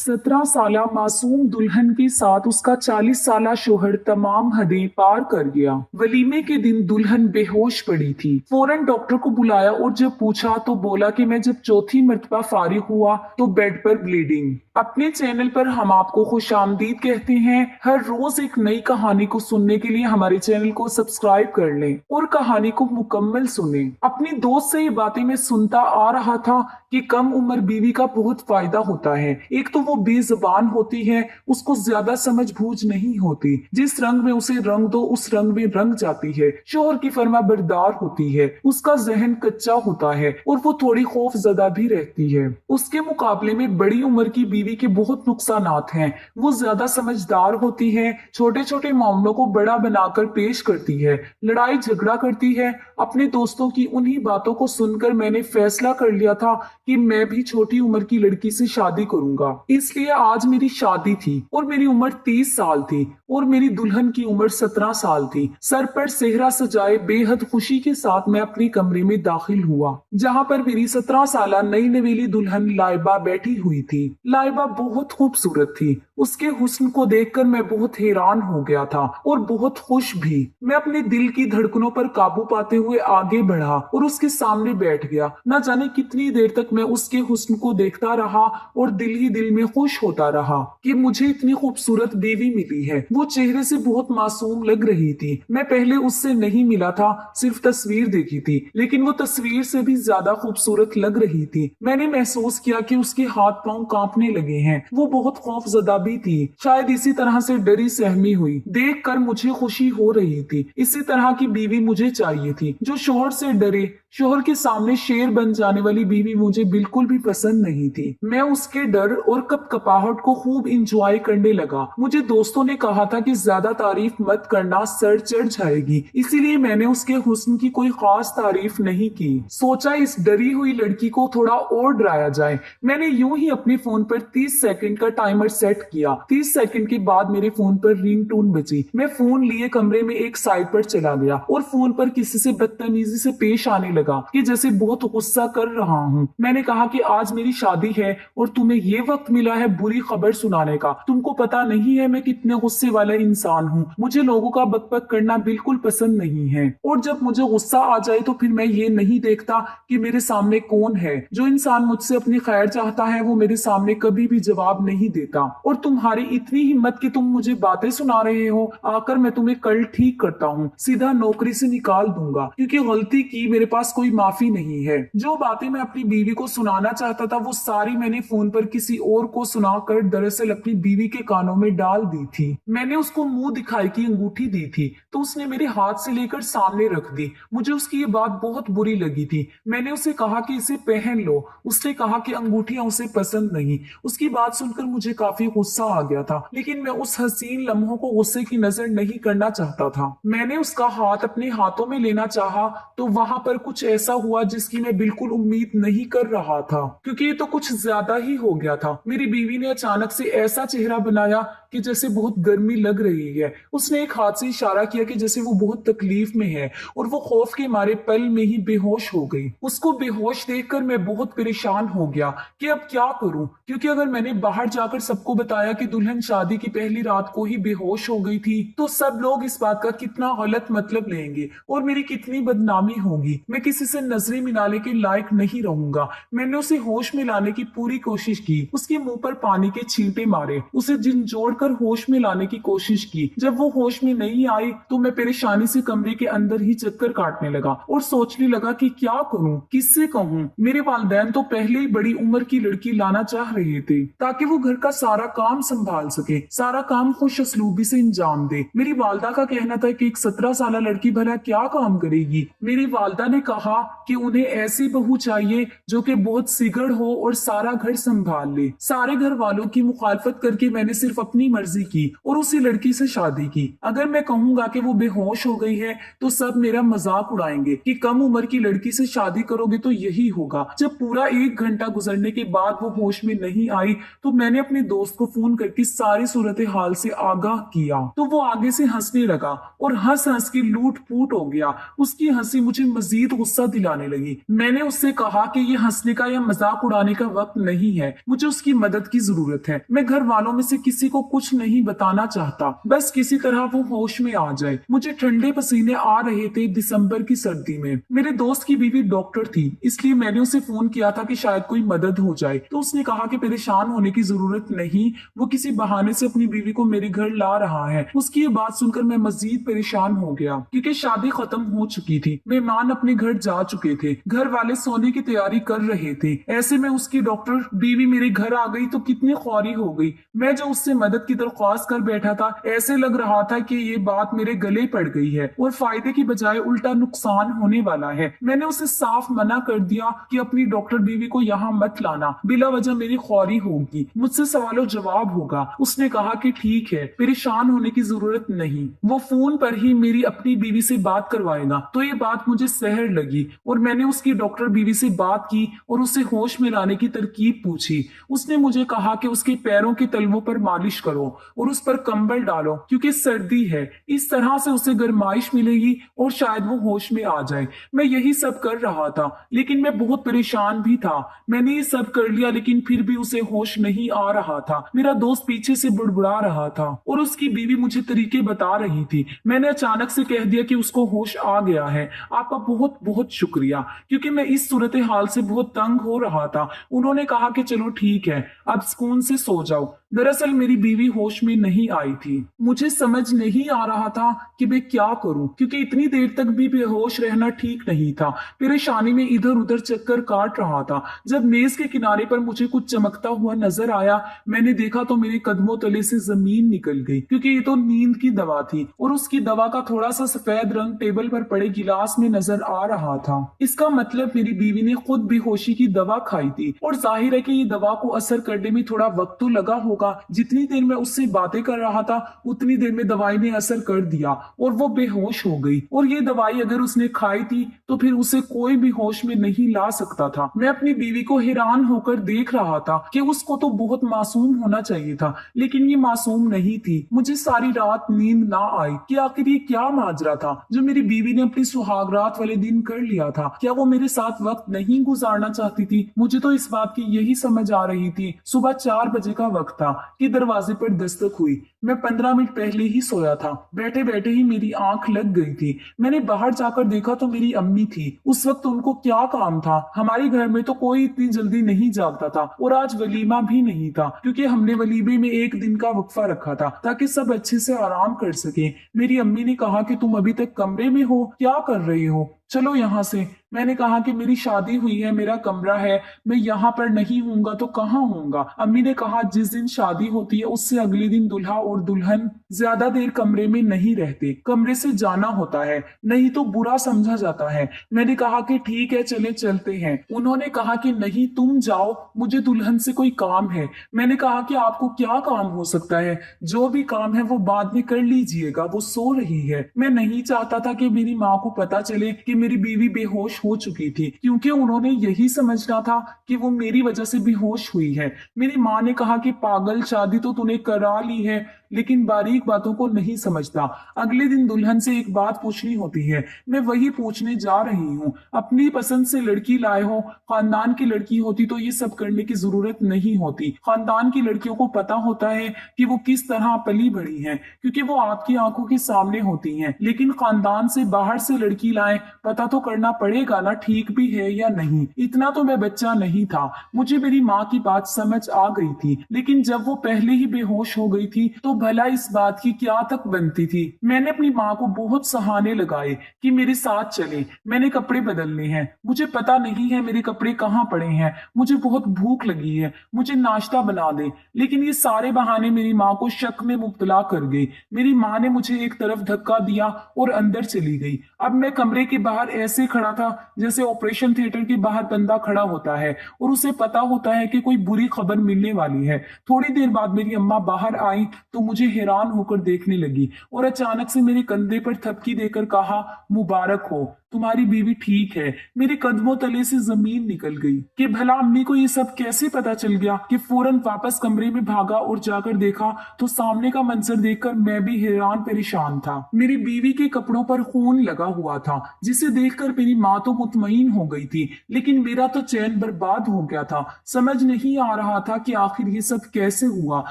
17 साला मासूम दुल्हन के साथ उसका 40 साला शोहर तमाम हदें पार कर गया। वलीमे के दिन दुल्हन बेहोश पड़ी थी। फौरन डॉक्टर को बुलाया और जब पूछा तो बोला कि मैं जब चौथी मर्तबा फारिग हुआ तो बेड पर ब्लीडिंग। अपने चैनल पर हम आपको खुशामदीद कहते हैं। हर रोज एक नई कहानी को सुनने के लिए हमारे चैनल को सब्सक्राइब कर लें और कहानी को मुकम्मल सुनें। अपनी दोस्त से ये बातें मैं सुनता आ रहा था कि कम उम्र बीवी का बहुत फायदा होता है। एक तो वो बेजुबान होती है, उसको ज्यादा समझ बूझ नहीं होती। जिस रंग में उसे रंग दो उस रंग में रंग जाती है। शोहर की फरमा बरदार होती है, उसका जहन कच्चा होता है और वो थोड़ी खौफ ज़दा भी रहती है। उसके मुकाबले में बड़ी उम्र की बीवी के बहुत नुकसानात हैं। वो ज्यादा समझदार होती है, छोटे छोटे मामलों को बड़ा बनाकर पेश करती है, लड़ाई झगड़ा करती है। अपने दोस्तों की उन्हीं बातों को सुनकर मैंने फैसला कर लिया था कि मैं भी छोटी उम्र की लड़की से शादी करूंगा। इसलिए आज मेरी शादी थी और मेरी उम्र 30 साल थी और मेरी दुल्हन की उम्र 17 साल थी। सर पर सेहरा सजाए बेहद खुशी के साथ मैं अपने कमरे में दाखिल हुआ, जहां पर मेरी 17 साल नई नवेली दुल्हन लाइबा बैठी हुई थी। लाइबा बहुत खूबसूरत थी। उसके हुस्न को देखकर मैं बहुत हैरान हो गया था और बहुत खुश भी। मैं अपने दिल की धड़कनों पर काबू पाते हुए आगे बढ़ा और उसके सामने बैठ गया। न जाने कितनी देर तक मैं उसके हुस्न को देखता रहा और दिल ही दिल में खुश होता रहा कि मुझे इतनी खूबसूरत बीवी मिली है। वो चेहरे से बहुत मासूम लग रही थी। मैं पहले उससे नहीं मिला था, सिर्फ तस्वीर देखी थी, लेकिन वो तस्वीर से भी ज्यादा खूबसूरत लग रही थी। मैंने महसूस किया कि उसके हाथ पांव कांपने लगे हैं। वो बहुत खौफजदा भी थी। शायद इसी तरह से डरी सहमी हुई। देखकर मुझे खुशी हो रही थी। इसी तरह की बीवी मुझे चाहिए थी, जो शोहर से डरे। शोहर के सामने शेर बन जाने वाली बीवी मुझे बिल्कुल भी पसंद नहीं थी। मैं उसके डर और कपकपाहट को खूब इंजॉय करने लगा। मुझे दोस्तों ने कहा था कि ज्यादा तारीफ मत करना, सर चढ़ जाएगी। इसीलिए मैंने उसके हुस्न की कोई खास तारीफ नहीं की। सोचा इस डरी हुई लड़की को थोड़ा और डराया जाए। मैंने यूं ही अपने फोन पर 30 सेकंड का टाइमर सेट किया। 30 सेकंड के बाद मेरे फोन पर रिंगटोन बजी। मैं फोन लिए कमरे में एक साइड पर चला गया और फोन पर किसी से बदतमीजी से पेश आने लगा कि जैसे बहुत गुस्सा कर रहा हूँ। मैंने कहा कि आज मेरी शादी है और तुम्हें ये वक्त मिला है बुरी खबर सुनाने का। तुमको पता नहीं है मैं कितने गुस्से वाला इंसान हूँ। मुझे लोगों का बकबक करना बिल्कुल पसंद नहीं है और जब मुझे गुस्सा आ जाए तो फिर मैं ये नहीं देखता कि मेरे सामने कौन है। जो इंसान मुझसे अपनी खैर चाहता है वो मेरे सामने कभी भी जवाब नहीं देता। और तुम्हारी इतनी हिम्मत कि तुम मुझे बातें सुना रहे हो, आकर मैं तुम्हें कल ठीक करता हूँ, सीधा नौकरी से निकाल दूंगा, क्योंकि गलती की मेरे पास कोई माफी नहीं है। जो बातें मैं अपनी बीवी को सुनाना चाहता था वो सारी मैंने फोन पर किसी और को सुनाकर दरअसल अपनी बीवी के कानों में डाल दी थी। मैंने उसको मुंह दिखाई की अंगूठी दी थी तो उसने मेरे हाथ से लेकर सामने रख दी। मुझे उसकी ये बात बहुत बुरी लगी थी। मैंने उसे कहा कि इसे पहन लो। उसने कहा कि अंगूठियां उसे पसंद नहीं। उसकी बात सुनकर मुझे काफी गुस्सा आ गया था, लेकिन मैं उस हसीन लम्हों को गुस्से की नजर नहीं करना चाहता था। मैंने उसका हाथ अपने हाथों में लेना चाहा तो वहां पर कुछ ऐसा हुआ जिसकी मैं बिल्कुल उम्मीद नहीं कर रहा था, क्योंकि ये तो कुछ ज्यादा ही हो गया था। मेरी बीवी ने अचानक से ऐसा चेहरा बनाया कि जैसे बहुत गर्मी लग रही है। उसने एक हाथ से इशारा किया कि जैसे वो बहुत तकलीफ में है और वो खौफ के मारे पल में ही बेहोश हो गई। उसको बेहोश देखकर मैं बहुत परेशान हो गया कि अब क्या करूं, क्योंकि अगर मैंने बाहर जाकर सबको बताया कि दुल्हन शादी की पहली रात को ही बेहोश हो गई थी तो सब लोग इस बात का कितना गलत मतलब लेंगे और मेरी कितनी बदनामी होगी। मैं किसी से नजरें मिलाने के लायक नहीं रहूंगा। मैंने उसे होश में लाने की पूरी कोशिश की। उसके मुंह पर पानी के छींटे मारे, उसे झिंझोड़ कर होश में लाने की कोशिश की। जब वो होश में नहीं आई तो मैं परेशानी से कमरे के अंदर ही चक्कर काटने लगा और सोचने लगा कि क्या करूं, किससे कहूं। मेरे वालिदैन तो पहले ही बड़ी उम्र की लड़की लाना चाह रहे थे ताकि वो घर का सारा काम संभाल सके, सारा काम खुश असलूबी से अंजाम दे। मेरी वालदा का कहना था कि एक 17 साल लड़की भला क्या काम करेगी। मेरी वालदा ने कहा कि उन्हें ऐसी बहू चाहिए जो कि बहुत सिगड़ हो और सारा घर संभाल ले। सारे घर वालों की मुखालफत करके मैंने सिर्फ अपनी मर्जी की और उसी लड़की से शादी की। अगर मैं कहूंगा कि वो बेहोश हो गई है तो सब मेरा मजाक उड़ाएंगे कि कम उम्र की लड़की से शादी करोगे तो यही होगा। जब पूरा 1 घंटा गुजरने के बाद वो होश में नहीं आई तो मैंने अपने दोस्त को फोन करके सारी सूरत हाल से आगाह किया, तो वो आगे से हंसने लगा और हंस हंस के लूट फूट हो गया। उसकी हंसी मुझे मजीद गुस्सा दिलाने लगी। मैंने उससे कहा कि ये हंसने का या मजाक उड़ाने का वक्त नहीं है, मुझे उसकी मदद की जरूरत है। मैं घर वालों में से किसी को कुछ नहीं बताना चाहता, बस किसी तरह वो होश में आ जाए। मुझे ठंडे पसीने आ रहे थे दिसंबर की सर्दी में। मेरे दोस्त की बीवी डॉक्टर थी, इसलिए मैंने उसे फोन किया था कि शायद कोई मदद हो जाए, तो उसने कहा कि परेशान होने की जरूरत नहीं, वो किसी बहाने से अपनी बीवी को मेरे घर ला रहा है। उसकी ये बात सुनकर मैं मजीद परेशान हो गया क्योंकि शादी खत्म हो चुकी थी, मेहमान अपने घर जा चुके थे, घर वाले सोने की तैयारी कर रहे थे। ऐसे में उसकी डॉक्टर बीवी मेरे घर आ गई तो कितनी ख्वारी हो गई। मैं जो उससे मदद की दरख्वास्त कर बैठा था, ऐसे लग रहा था कि ये बात मेरे गले पड़ गई है और फायदे की बजाय उल्टा नुकसान होने वाला है। मैंने उसे साफ मना कर दिया कि अपनी डॉक्टर बीवी को यहाँ मत लाना, बिला वजह मेरी ख्वारी होगी, मुझसे सवालों जवाब होगा। उसने कहा कि ठीक है, परेशान होने की जरूरत नहीं, वो फोन पर ही मेरी अपनी बीवी से बात करवाएगा। तो ये बात मुझे सहर लगी और मैंने उसकी डॉक्टर बीवी से बात की और उसे होश में लाने की तरकीब पूछी। उसने मुझे कहा कि उसके पैरों के तलवों पर मालिश करो और उस पर कंबल डालो क्योंकि सर्दी है, इस तरह से उसे गर्माइश मिलेगी और शायद वो होश में आ जाए। मैं यही सब कर रहा था, लेकिन मैं बहुत परेशान भी था। मैंने ये सब कर लिया लेकिन फिर भी उसे होश नहीं आ रहा था। मेरा दोस्त पीछे से बुड़बुड़ा रहा था और उसकी बीवी मुझे तरीके बता रही थी। मैंने अचानक से कह दिया कि उसको होश आ गया है, आपका बहुत बहुत शुक्रिया, क्योंकि मैं इस सूरत हाल से बहुत तंग हो रहा था। उन्होंने कहा कि चलो ठीक है, अब सुकून से सो जाओ। दरअसल मेरी बीवी होश में नहीं आई थी। मुझे समझ नहीं आ रहा था कि मैं क्या करूं, क्योंकि इतनी देर तक भी बेहोश रहना ठीक नहीं था। परेशानी में इधर उधर चक्कर काट रहा था। जब मेज के किनारे पर मुझे कुछ चमकता हुआ नजर आया, मैंने देखा तो मेरे कदमों तले से जमीन निकल गई, क्योंकि ये तो नींद की दवा थी और उसकी दवा का थोड़ा सा सफेद रंग टेबल पर पड़े गिलास में नजर आ रहा था। इसका मतलब मेरी बीवी ने खुद बेहोशी की दवा खाई थी और जाहिर है कि ये दवा को असर करने में थोड़ा वक्त तो लगा होगा। जितनी देर में उससे बातें कर रहा था उतनी देर में दवाई ने असर कर दिया और वो बेहोश हो गई। और ये दवाई अगर उसने खाई थी तो फिर उसे कोई भी होश में नहीं ला सकता था। मैं अपनी बीवी को हैरान होकर देख रहा था कि उसको तो बहुत मासूम होना चाहिए था, लेकिन ये मासूम नहीं थी। मुझे सारी रात नींद ना आई कि आखिर ये क्या माजरा था जो मेरी बीवी ने अपनी सुहागरात वाले दिन कर लिया था। क्या वो मेरे साथ वक्त नहीं गुजारना चाहती थी? मुझे तो इस बात की यही समझ आ रही थी। सुबह 4 बजे का वक्त था कि दरवाजे पर दस्तक हुई। मैं 15 मिनट पहले ही सोया था। बैठे बैठे ही मेरी आंख लग गई थी। मैंने बाहर जाकर देखा तो मेरी अम्मी थी। उस वक्त उनको क्या काम था? हमारे घर में तो कोई इतनी जल्दी नहीं जागता था और आज वलीमा भी नहीं था, क्योंकि हमने वलीमे में 1 दिन का वक्फा रखा था ताकि सब अच्छे से आराम कर सके। मेरी अम्मी ने कहा कि तुम अभी तक कमरे में हो, क्या कर रही हो? चलो यहाँ से। मैंने कहा कि मेरी शादी हुई है, मेरा कमरा है, मैं यहाँ पर नहीं हूँगा तो कहाँ हूँगा? अम्मी ने कहा जिस दिन शादी होती है उससे अगले दिन दुल्हा और दुल्हन ज्यादा देर कमरे में नहीं रहते, कमरे से जाना होता है, नहीं तो बुरा समझा जाता है। मैंने कहा कि ठीक है, चले चलते हैं। उन्होंने कहा कि नहीं, तुम जाओ, मुझे दुल्हन से कोई काम है। मैंने कहा कि आपको क्या काम हो सकता है? जो भी काम है वो बाद में कर लीजिएगा, वो सो रही है। मैं नहीं चाहता था कि मेरी माँ को पता चले कि मेरी बीवी बेहोश हो चुकी थी, क्योंकि उन्होंने यही समझना था कि वो मेरी वजह से बेहोश हुई है। मेरी माँ ने कहा कि पागल, शादी तो तूने करा ली है लेकिन बारीक बातों को नहीं समझता। अगले दिन दुल्हन से एक बात पूछनी होती है, मैं वही पूछने जा रही हूँ। अपनी पसंद से लड़की लाए हो, खानदान की लड़की होती तो ये सब करने की जरूरत नहीं होती। खानदान की लड़कियों को पता होता है कि वो किस तरह पली बढ़ी हैं, क्योंकि वो आपकी आंखों के सामने होती हैं। लेकिन खानदान से बाहर से लड़की लाए, पता तो करना पड़ेगा ना ठीक भी है या नहीं। इतना तो मैं बच्चा नहीं था, मुझे मेरी माँ की बात समझ आ गई थी। लेकिन जब वो पहले ही बेहोश हो गई थी तो भला इस बात की क्या तक बनती थी। मैंने अपनी माँ को बहुत सहाने लगाए कि मेरे साथ चले, मैंने कपड़े बदलने हैं, मुझे पता नहीं है मेरे कपड़े कहाँ पड़े हैं, मुझे बहुत भूख लगी है, मुझे नाश्ता बना दे। लेकिन ये सारे बहाने मेरी माँ को शक में मुब्तला कर गए। मेरी माँ ने मुझे एक तरफ धक्का दिया और अंदर चली गई। अब मैं कमरे के बाहर ऐसे खड़ा था जैसे ऑपरेशन थिएटर के बाहर बंदा खड़ा होता है और उसे पता होता है कि कोई बुरी खबर मिलने वाली है। थोड़ी देर बाद मेरी अम्मा बाहर आई तो मुझे हैरान होकर देखने लगी और अचानक से मेरे कंधे पर थपकी देकर कहा, मुबारक हो, तुम्हारी बीवी ठीक है। मेरे कदमों तले से जमीन निकल गई कि भला अम्मी को ये सब कैसे पता चल गया। कि फौरन वापस कमरे में भागा और जाकर देखा तो सामने का मंजर देखकर मैं भी हैरान परेशान था। मेरी बीवी के कपड़ों पर खून लगा हुआ था जिसे देखकर मेरी माँ तो मुतमईन हो गई थी, लेकिन मेरा तो चैन बर्बाद हो गया था। समझ नहीं आ रहा था कि आखिर ये सब कैसे हुआ।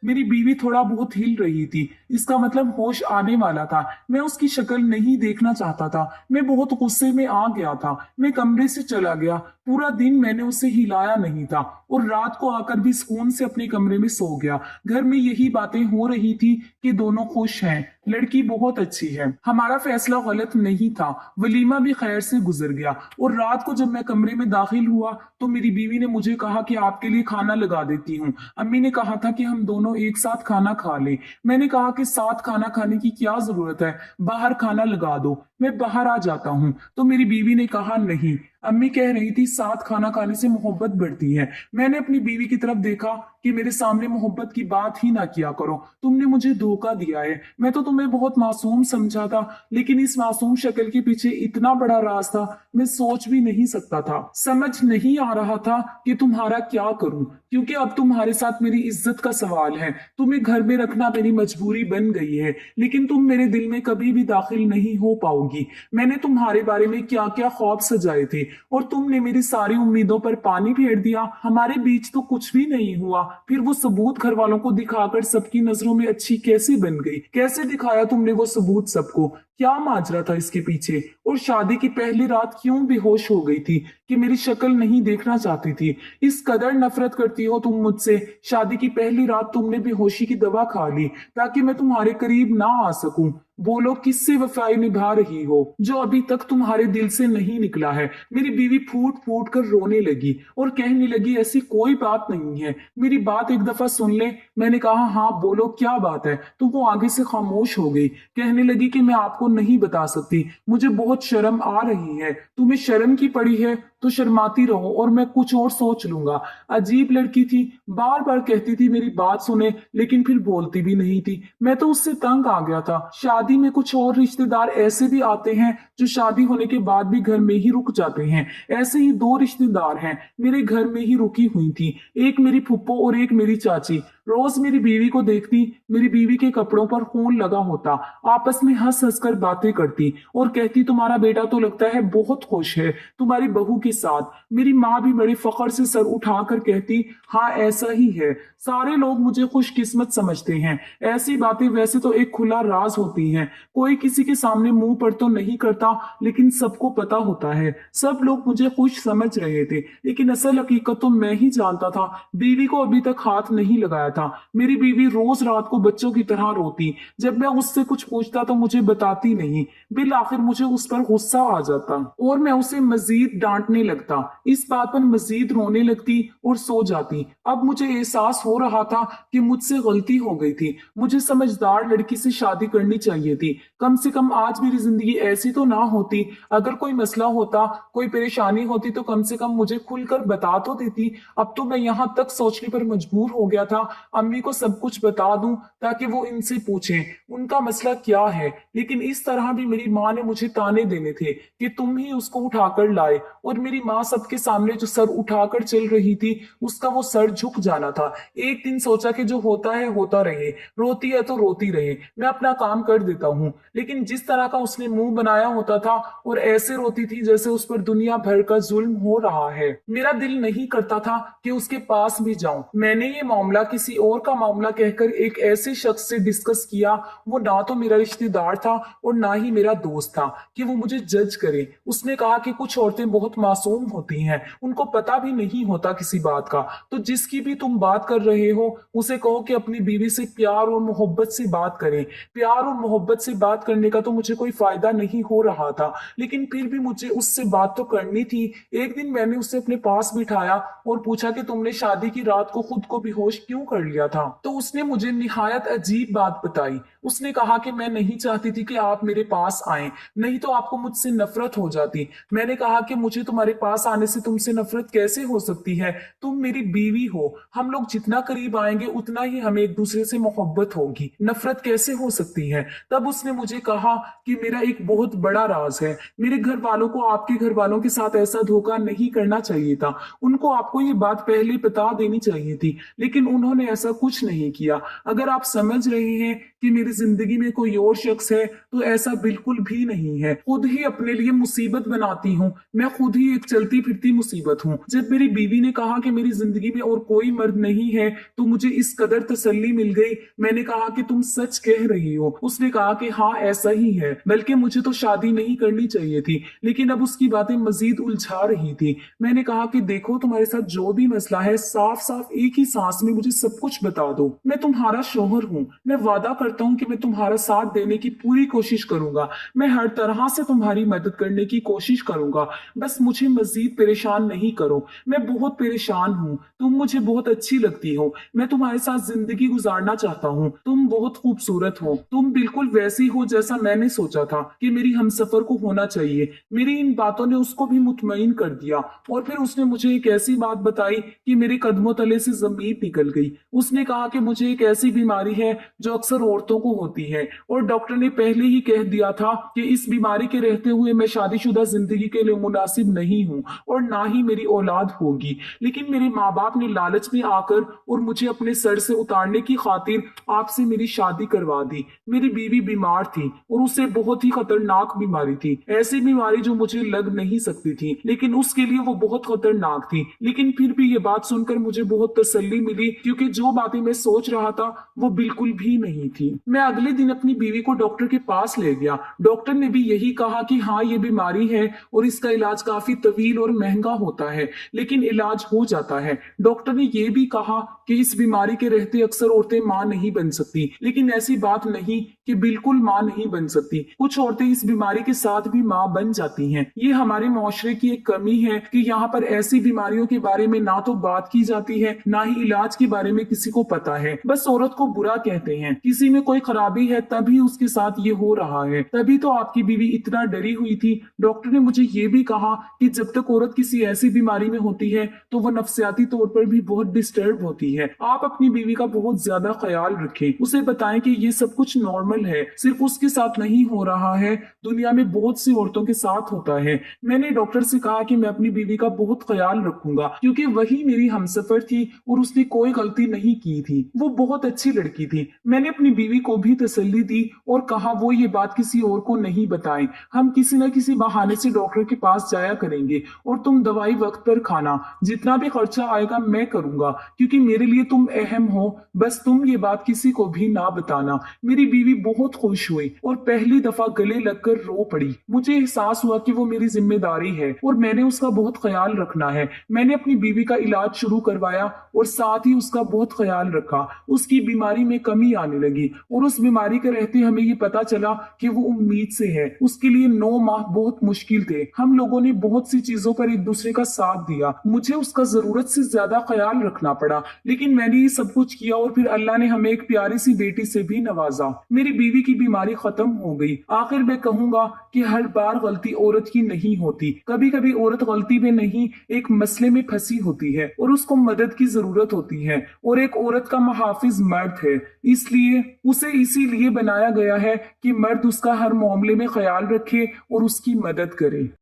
मेरी बीवी थोड़ा बहुत हिल रही थी, इसका मतलब होश आने वाला था। मैं उसकी शक्ल नहीं देखना चाहता था। मैं बहुत गुस्से में आ गया था। मैं कमरे से चला गया। पूरा दिन मैंने उसे हिलाया नहीं था और रात को आकर भी सुकून से अपने कमरे में सो गया। घर में यही बातें हो रही थी कि दोनों खुश हैं, लड़की बहुत अच्छी है, हमारा फैसला गलत नहीं था। वलीमा भी खैर से गुजर गया और रात को जब मैं कमरे में दाखिल हुआ तो मेरी बीवी ने मुझे कहा कि आपके लिए खाना लगा देती हूँ। अम्मी ने कहा था कि हम दोनों एक साथ खाना खा लें। मैंने कहा कि साथ खाना खाने की क्या जरूरत है, बाहर खाना लगा दो, मैं बाहर आ जाता हूँ। तो मेरी बीवी ने कहा नहीं, अम्मी कह रही थी साथ खाना खाने से मोहब्बत बढ़ती है। मैंने अपनी बीवी की तरफ देखा कि मेरे सामने मोहब्बत की बात ही ना किया करो, तुमने मुझे धोखा दिया है। मैं तो तुम्हें बहुत मासूम समझा था, लेकिन इस मासूम शक्ल के पीछे इतना बड़ा राज था, मैं सोच भी नहीं सकता था। समझ नहीं आ रहा था कि तुम्हारा क्या करूं, क्योंकि अब तुम्हारे साथ मेरी इज्जत का सवाल है। तुम्हें घर में रखना मेरी मजबूरी बन गई है, लेकिन तुम मेरे दिल में कभी भी दाखिल नहीं हो पाओगी। मैंने तुम्हारे बारे में क्या क्या ख्वाब सजाए थे और तुमने मेरी सारी उम्मीदों पर पानी फेर दिया। हमारे बीच तो कुछ भी नहीं हुआ, फिर वो सबूत घर वालों को दिखाकर सबकी नजरों में अच्छी कैसे बन गई। कैसे दिखाया तुमने वो सबूत सबको, क्या माजरा था इसके पीछे। और शादी की पहली रात क्यों बेहोश हो गई थी कि मेरी शक्ल नहीं देखना चाहती थी। इस कदर नफरत करती हो तुम मुझसे। शादी की पहली रात तुमने बेहोशी की दवा खा ली ताकि मैं तुम्हारे करीब ना आ सकूं। बोलो किससे वफाई निभा रही हो जो अभी तक तुम्हारे दिल से नहीं निकला है। मेरी बीवी फूट फूट कर रोने लगी और कहने लगी ऐसी कोई बात नहीं है, मेरी बात एक दफा सुन ले। मैंने कहा हाँ बोलो क्या बात है, तो वो आगे से खामोश हो गई। कहने लगी कि मैं आपको नहीं बता सकती, मुझे बहुत शर्म आ रही है। तुम्हें शर्म की पड़ी है तो शर्माती रहो और मैं कुछ और सोच लूंगा। अजीब लड़की थी, बार बार कहती थी मेरी बात सुने, लेकिन फिर बोलती भी नहीं थी। मैं तो उससे तंग आ गया था। शादी में कुछ और रिश्तेदार ऐसे भी आते हैं जो शादी होने के बाद भी घर में ही रुक जाते हैं। ऐसे ही दो रिश्तेदार हैं मेरे घर में ही रुकी हुई थी, एक मेरी फुप्पो और एक मेरी चाची। रोज मेरी बीवी को देखती, मेरी बीवी के कपड़ों पर खून लगा होता, आपस में हंस हंस कर बातें करती और कहती तुम्हारा बेटा तो लगता है बहुत खुश है तुम्हारी बहू के साथ। मेरी माँ भी बड़े फख्र से सर उठाकर कहती हाँ ऐसा ही है, सारे लोग मुझे खुशकिस्मत समझते हैं। ऐसी बातें वैसे तो एक खुला राज होती हैं, कोई किसी के सामने मुंह पर तो नहीं करता, लेकिन सबको पता होता है। सब लोग मुझे खुश समझ रहे थे, लेकिन असल हकीकत तो मैं ही जानता था। बीवी को अभी तक हाथ नहीं लगाया था। मेरी बीवी रोज रात को बच्चों की तरह रोती, जब मैं उससे कुछ पूछता तो मुझे बताती नहीं। बिल आखिर मुझे उस पर गुस्सा आ जाता और मैं उसे मजीद डांटने लगता। इस बात पर मजीद रोने लगती और सो जाती। अब मुझे एहसास हो रहा था कि मुझसे गलती हो गई थी, मुझे समझदार लड़की से शादी करनी चाहिए थी। कम से कम आज मेरी जिंदगी ऐसी तो ना होती। अगर कोई मसला होता, कोई परेशानी होती तो कम से कम मुझे खुलकर बता तो देती। अब तो मैं यहाँ तक सोचने पर मजबूर हो गया था अम्मी को सब कुछ बता दूं ताकि वो इनसे पूछें उनका मसला क्या है। लेकिन इस तरह भी मेरी माँ ने मुझे ताने देने थे कि तुम ही उसको उठाकर लाए, और मेरी माँ सबके सामने जो सर उठाकर चल रही थी उसका वो सर झुक जाना था। एक दिन सोचा कि जो होता है होता रहे, रोती है तो रोती रहे, मैं अपना काम कर देता हूँ। लेकिन जिस तरह का उसने मुंह बनाया होता था और ऐसे रोती थी जैसे उस पर दुनिया भर का जुल्म हो रहा है, मेरा दिल नहीं करता था कि उसके पास भी जाऊं। मैंने ये मामला किसी किसी और का मामला कहकर एक ऐसे शख्स से डिस्कस किया, वो ना तो मेरा रिश्तेदार था और ना ही मेरा दोस्त था कि वो मुझे जज करे। उसने कहा कि कुछ औरतें बहुत मासूम होती हैं, उनको पता भी नहीं होता किसी बात का, तो जिसकी भी तुम बात कर रहे हो उसे कहो कि अपनी बीवी से प्यार और मोहब्बत से बात करें। प्यार और मोहब्बत से बात करने का तो मुझे कोई फायदा नहीं हो रहा था, लेकिन फिर भी मुझे उससे बात तो करनी थी। एक दिन मैंने उसे अपने पास बिठाया और पूछा कि तुमने शादी की रात को खुद को बेहोश क्यों कर लिया था? तो उसने मुझे निहायत अजीब बात बताई। उसने कहा कि मैं नहीं चाहती थी कि आप मेरे पास आए, नहीं तो आपको मुझसे नफरत हो जाती। मैंने कहा कि मुझे तुम्हारे पास आने से तुमसे नफरत कैसे हो सकती है? तुम मेरी बीवी हो, हम लोग जितना करीब आएंगे उतना ही हमें एक दूसरे से मोहब्बत होगी, नफरत कैसे हो सकती है? तब उसने मुझे कहा कि मेरा एक बहुत बड़ा राज है, मेरे घर वालों को आपके घर वालों के साथ ऐसा धोखा नहीं करना चाहिए था, उनको आपको ये बात पहले बता देनी चाहिए थी, लेकिन उन्होंने ऐसा कुछ नहीं किया। अगर आप समझ रहे हैं कि मेरी जिंदगी में कोई और शख्स है तो ऐसा बिल्कुल भी नहीं है। खुद ही अपने लिए मुसीबत बनाती हूँ, मैं खुद ही एक चलती फिरती मुसीबत हूँ। जब मेरी बीवी ने कहा कि मेरी जिंदगी में और कोई मर्द नहीं है तो मुझे इस कदर तसल्ली मिल गई। मैंने कहा कि तुम सच कह रही हो। उसने कहा कि हाँ ऐसा ही है, बल्कि मुझे तो शादी नहीं करनी चाहिए थी, लेकिन अब उसकी बातें मजीद उलझा रही थी। मैंने कहा कि देखो तुम्हारे साथ जो भी मसला है साफ साफ एक ही सांस में मुझे सब कुछ बता दो। मैं तुम्हारा शोहर हूँ, मैं वादा करता हूँ कि मैं तुम्हारा साथ देने की पूरी कोशिश करूंगा, मैं हर तरह से तुम्हारी मदद करने की कोशिश करूंगा, बस मुझे मजीद परेशान नहीं करो। मैं बहुत परेशान हूँ, तुम मुझे बहुत अच्छी लगती हो, मैं तुम्हारे साथ जिंदगी गुजारना चाहता हूँ, तुम बहुत खूबसूरत हो, तुम बिल्कुल वैसी हो जैसा मैंने सोचा था कि मेरी हमसफर को होना चाहिए। मेरी इन बातों ने उसको भी मुतमईन कर दिया और फिर उसने मुझे एक ऐसी बात बताई कि मेरे कदमों तले से जमीन निकल गई। उसने कहा कि मुझे एक ऐसी बीमारी है जो अक्सर औरतों को होती है और डॉक्टर ने पहले ही कह दिया था कि इस बीमारी के रहते हुए मैं शादीशुदा जिंदगी के लिए मुनासिब नहीं हूँ और ना ही मेरी औलाद होगी। लेकिन मेरे माँ बाप ने लालच में आकर और मुझे अपने सर से उतारने की खातिर आपसे मेरी शादी करवा दी। मेरी बीवी बीमार थी और उसे बहुत ही खतरनाक बीमारी थी, ऐसी बीमारी जो मुझे लग नहीं सकती थी, लेकिन उसके लिए वो बहुत खतरनाक थी। लेकिन फिर भी ये बात सुनकर मुझे बहुत तसल्ली मिली, क्योंकि जो बातें मैं सोच रहा था वो बिल्कुल भी नहीं थी। मैं अगले दिन अपनी बीवी को डॉक्टर के पास ले गया। डॉक्टर ने भी यही कहा कि हाँ ये बीमारी है और इसका इलाज काफी तवील और महंगा होता है, लेकिन इलाज हो जाता है। डॉक्टर ने यह भी कहा कि इस बीमारी के रहते अक्सर औरतें मां नहीं बन सकती, लेकिन ऐसी बात नहीं कि बिल्कुल मां नहीं बन सकती। कुछ औरतें इस बीमारी के साथ भी मां बन जाती हैं। ये हमारे मुआशरे की एक कमी है कि यहाँ पर ऐसी बीमारियों के बारे में ना तो बात की जाती है, ना ही इलाज के बारे में किसी को पता है। बस औरत को बुरा कहते हैं, किसी में कोई खराबी है तभी उसके साथ ये हो रहा है। तभी तो आपकी बीवी इतना डरी हुई थी। डॉक्टर ने मुझे ये भी कहा कि जब तक औरत किसी ऐसी बीमारी में होती है तो वह नफ्सियाती तौर पर भी बहुत डिस्टर्ब होती है। आप अपनी बीवी का बहुत ज्यादा ख्याल रखें, उसे बताएं कि ये सब कुछ नॉर्मल है, सिर्फ उसके साथ नहीं हो रहा है, दुनिया में बहुत सी औरतों के साथ होता है। मैंने डॉक्टर से कहा कि मैं अपनी बीवी का बहुत ख्याल रखूंगा, क्योंकि वही मेरी हमसफर थी और उसने कोई गलती नहीं की थी, वो बहुत अच्छी लड़की थी। मैंने अपनी बीवी को भी तसल्ली दी और कहा वो ये बात किसी और को नहीं बताएं, हम किसी न किसी बहाने से डॉक्टर के पास जाया करेंगे और तुम दवाई वक्त पर खाना, जितना भी खर्चा आएगा मैं करूंगा, क्योंकि मेरे लिए तुम अहम हो, बस तुम ये बात किसी को भी ना बताना। मेरी बीवी बहुत खुश हुई और पहली दफा गले लगकर रो पड़ी। मुझे एहसास हुआ कि वो मेरी जिम्मेदारी है और मैंने उसका बहुत ख्याल रखना है। मैंने अपनी बीवी का इलाज शुरू करवाया और साथ ही उसका बहुत ख्याल रखा। उसकी बीमारी में कमी आने लगी और उस बीमारी के रहते हमें ये पता चला कि वो उम्मीद से है। उसके लिए 9 माह बहुत मुश्किल थे। हम लोगों ने बहुत सी चीजों पर एक दूसरे का साथ दिया। मुझे उसका जरूरत से ज्यादा ख्याल रखना पड़ा, लेकिन मैंने ये सब कुछ किया और फिर अल्लाह ने हमें एक प्यारी सी बेटी से भी नवाजा। मेरी बीवी की बीमारी खत्म हो गई। आखिर मैं कहूंगा कि हर बार गलती औरत की नहीं होती, कभी कभी औरत गलती में नहीं एक मसले में फंसी होती है और उसको मदद की जरूरत होती है, और एक औरत का मुहाफिज मर्द है, इसलिए उसे इसीलिए बनाया गया है कि मर्द उसका हर मामले में ख्याल रखे और उसकी मदद करे।